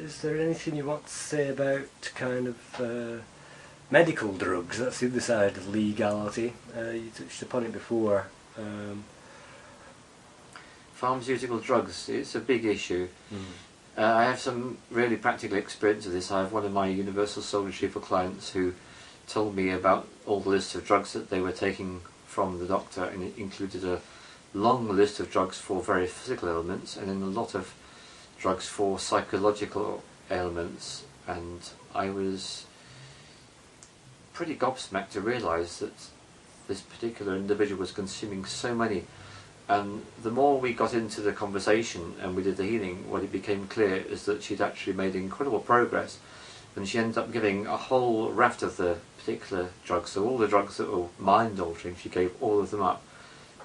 is there anything you want to say about kind of medical drugs? That's the other side of legality. You touched upon it before. Pharmaceutical drugs, it's a big issue. I have some really practical experience of this. I have one of my universal soul retrieval clients who told me about all the lists of drugs that they were taking from the doctor, and it included a long list of drugs for very physical ailments and then a lot of drugs for psychological ailments, and I was pretty gobsmacked to realise that this particular individual was consuming so many. And the more we got into the conversation and we did the healing, what it became clear is that she'd actually made incredible progress, and she ended up giving a whole raft of the particular drugs. So all the drugs that were mind altering, she gave all of them up,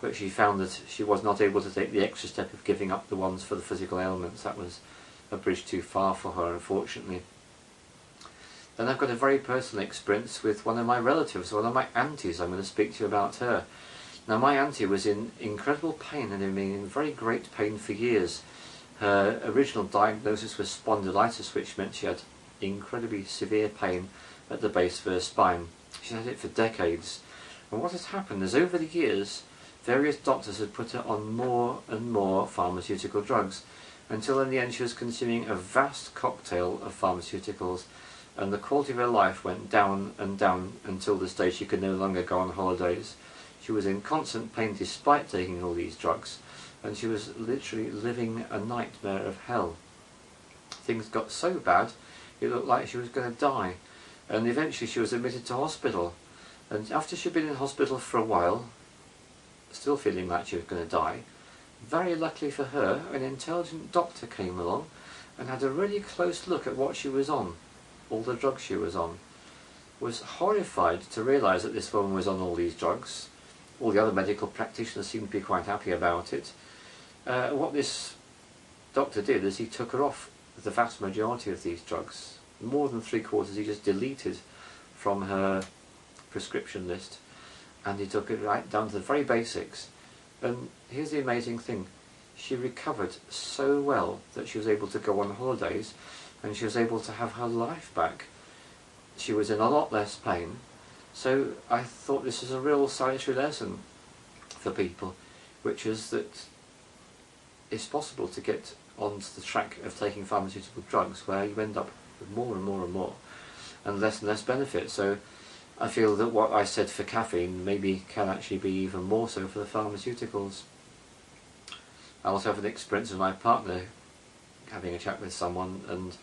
but she found that she was not able to take the extra step of giving up the ones for the physical ailments. That was a bridge too far for her, unfortunately. Then I've got a very personal experience with one of my relatives, one of my aunties. I'm going to speak to you about her. Now, my auntie was in incredible pain, and had been in very great pain for years. Her original diagnosis was spondylitis, which meant she had incredibly severe pain at the base of her spine. She had it for decades. And what has happened is, over the years, various doctors had put her on more and more pharmaceutical drugs, until in the end she was consuming a vast cocktail of pharmaceuticals, and the quality of her life went down and down until the stage she could no longer go on holidays. She was in constant pain despite taking all these drugs, and she was literally living a nightmare of hell. Things got so bad, it looked like she was going to die, and eventually she was admitted to hospital. And after she'd been in hospital for a while, still feeling like she was going to die, very luckily for her, an intelligent doctor came along and had a really close look at what she was on, all the drugs she was on. Was horrified to realise that this woman was on all these drugs. All the other medical practitioners seemed to be quite happy about it. What this doctor did is he took her off the vast majority of these drugs. More than 3/4 he just deleted from her prescription list, and he took it right down to the very basics. And here's the amazing thing: she recovered so well that she was able to go on holidays, and she was able to have her life back. She was in a lot less pain. So I thought this is a real salutary lesson for people, which is that it's possible to get onto the track of taking pharmaceutical drugs where you end up with more and more and more and less benefit. So I feel that what I said for caffeine maybe can actually be even more so for the pharmaceuticals. I also have an experience with my partner having a chat with someone and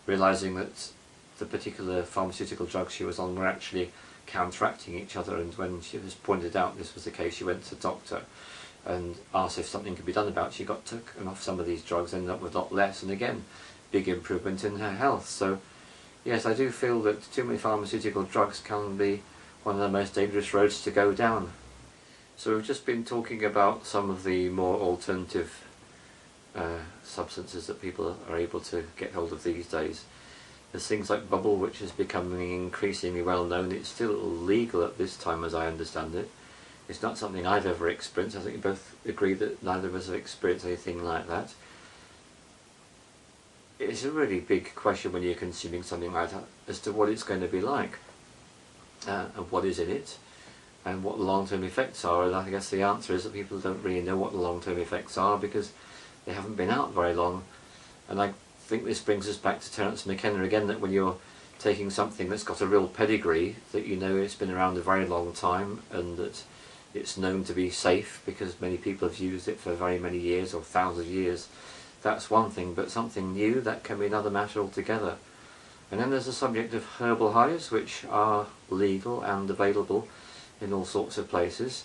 realising that the particular pharmaceutical drugs she was on were actually counteracting each other, and when she was pointed out this was the case, she went to the doctor and asked if something could be done about it. She got taken off some of these drugs, ended up with a lot less, and again, big improvement in her health. So yes, I do feel that too many pharmaceutical drugs can be one of the most dangerous roads to go down. So we've just been talking about some of the more alternative substances that people are able to get hold of these days. There's things like bubble, which is becoming increasingly well known. It's still legal at this time, as I understand it. It's not something I've ever experienced. I think we both agree that neither of us have experienced anything like that. It's a really big question when you're consuming something like that as to what it's going to be like, and what is in it, and what the long-term effects are. And I guess the answer is that people don't really know what the long-term effects are because they haven't been out very long. And I think this brings us back to Terence McKenna again, that when you're taking something that's got a real pedigree, that you know it's been around a very long time and that it's known to be safe because many people have used it for very many years or thousands of years, that's one thing, but something new, that can be another matter altogether. And then there's the subject of herbal highs, which are legal and available in all sorts of places.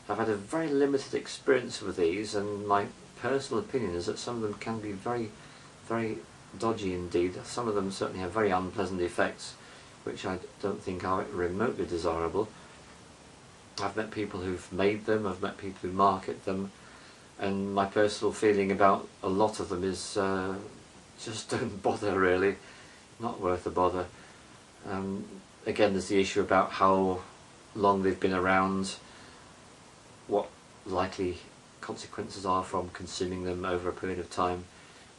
I've had a very limited experience with these, and my personal opinion is that some of them can be very dodgy indeed. Some of them certainly have very unpleasant effects, which I don't think are remotely desirable. I've met people who've made them, I've met people who market them, and my personal feeling about a lot of them is just don't bother really, not worth the bother. Again, there's the issue about how long they've been around, what likely consequences are from consuming them over a period of time.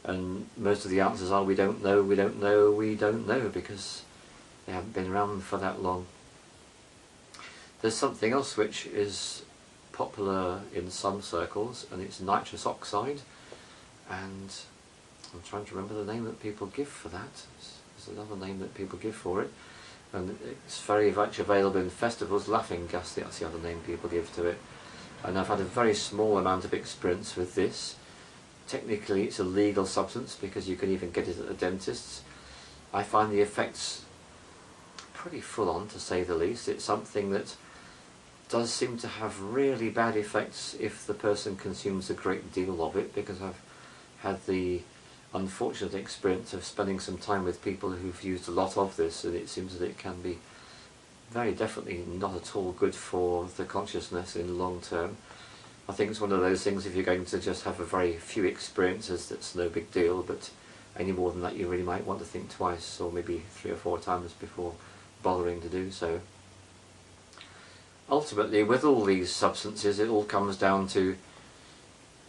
And most of the answers are we don't know, we don't know, we don't know, because they haven't been around for that long. There's something else which is popular in some circles, and it's nitrous oxide, and I'm trying to remember the name that people give for that. There's another name that people give for it, and it's very much available in festivals. Laughing gas, that's the other name people give to it. And I've had a very small amount of experience with this. Technically it's a legal substance because you can even get it at the dentist's. I find the effects pretty full on, to say the least. It's something that does seem to have really bad effects if the person consumes a great deal of it, because I've had the unfortunate experience of spending some time with people who've used a lot of this, and it seems that it can be very definitely not at all good for the consciousness in the long term. I think it's one of those things, if you're going to just have a very few experiences, that's no big deal, but any more than that you really might want to think twice, or maybe 3 or 4 times before bothering to do so. Ultimately, with all these substances, it all comes down to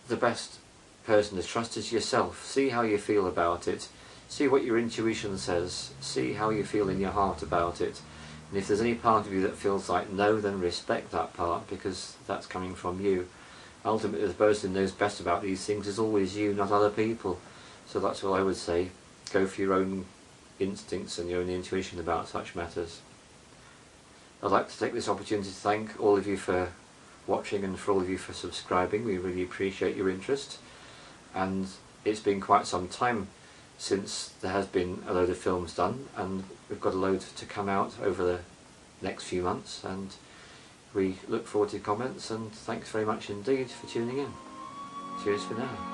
the best person to trust is yourself. See how you feel about it, see what your intuition says, see how you feel in your heart about it, and if there's any part of you that feels like no, then respect that part, because that's coming from you. Ultimately, the person who knows best about these things is always you, not other people. So that's what I would say. Go for your own instincts and your own intuition about such matters. I'd like to take this opportunity to thank all of you for watching and for all of you for subscribing. We really appreciate your interest. And it's been quite some time since there has been a load of films done, and we've got a load to come out over the next few months, and we look forward to comments, and thanks very much indeed for tuning in. Cheers for now.